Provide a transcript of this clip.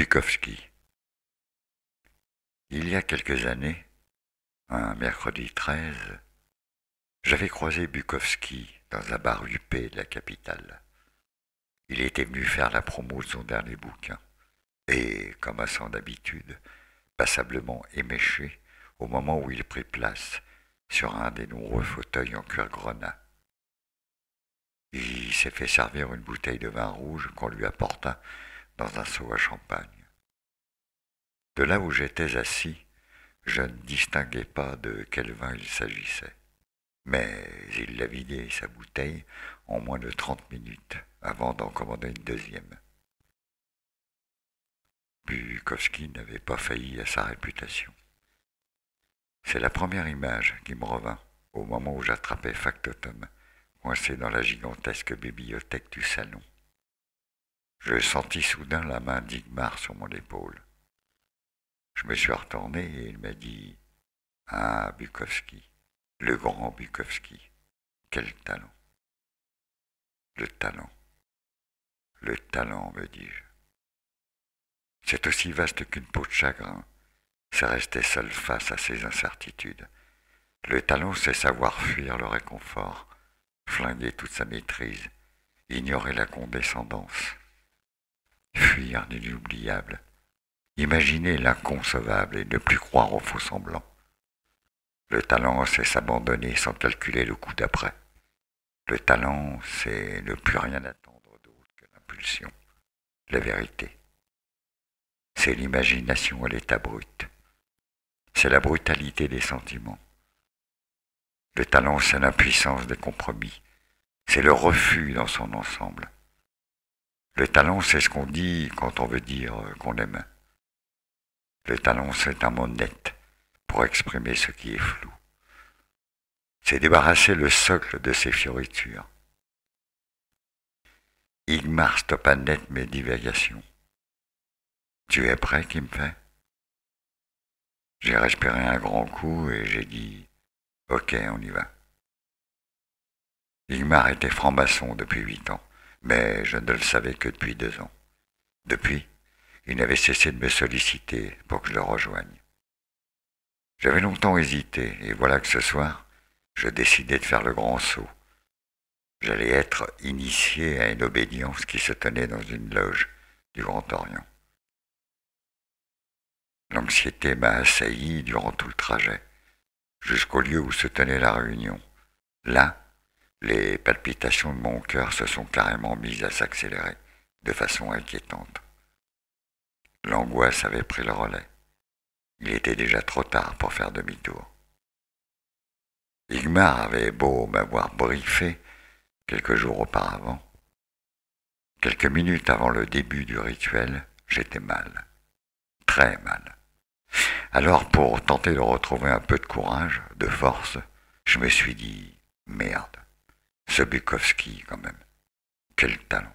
Bukowski. Il y a quelques années, un mercredi 13, j'avais croisé Bukowski dans un bar huppé de la capitale. Il était venu faire la promo de son dernier bouquin, et, comme à son habitude, passablement éméché au moment où il prit place sur un des nombreux fauteuils en cuir grenat. Il s'est fait servir une bouteille de vin rouge qu'on lui apporta dans un seau à champagne. De là où j'étais assis, je ne distinguais pas de quel vin il s'agissait. Mais il l'a vidé, sa bouteille, en moins de 30 minutes, avant d'en commander une deuxième. Bukowski n'avait pas failli à sa réputation. C'est la première image qui me revint au moment où j'attrapais Factotum, coincé dans la gigantesque bibliothèque du salon. Je sentis soudain la main d'Igmar sur mon épaule. Je me suis retourné et il m'a dit « Ah, Bukowski, le grand Bukowski, quel talent !» Le talent, me dis-je. C'est aussi vaste qu'une peau de chagrin, c'est rester seul face à ses incertitudes. Le talent, c'est savoir fuir le réconfort, flinguer toute sa maîtrise, ignorer la condescendance, fuir l'inoubliable, imaginer l'inconcevable et ne plus croire aux faux-semblants. Le talent, c'est s'abandonner sans calculer le coup d'après. Le talent, c'est ne plus rien attendre d'autre que l'impulsion, la vérité. C'est l'imagination à l'état brut. C'est la brutalité des sentiments. Le talent, c'est l'impuissance des compromis. C'est le refus dans son ensemble. Le talent, c'est ce qu'on dit quand on veut dire qu'on aime. Le talent, c'est un mot net pour exprimer ce qui est flou. C'est débarrasser le socle de ses fioritures. Igmar stoppa net mes divagations. « Tu es prêt, qui me fait ?» J'ai respiré un grand coup et j'ai dit « Ok, on y va ». Igmar était franc-maçon depuis 8 ans, mais je ne le savais que depuis 2 ans. Depuis, il n'avait cessé de me solliciter pour que je le rejoigne. J'avais longtemps hésité, et voilà que ce soir, je décidai de faire le grand saut. J'allais être initié à une obédience qui se tenait dans une loge du Grand Orient. L'anxiété m'a assailli durant tout le trajet, jusqu'au lieu où se tenait la réunion. Là, les palpitations de mon cœur se sont carrément mises à s'accélérer de façon inquiétante. L'angoisse avait pris le relais. Il était déjà trop tard pour faire demi-tour. Igmar avait beau m'avoir briefé quelques jours auparavant. Quelques minutes avant le début du rituel, j'étais mal. Très mal. Alors, pour tenter de retrouver un peu de courage, de force, je me suis dit « Merde, ce Bukowski, quand même, quel talent !»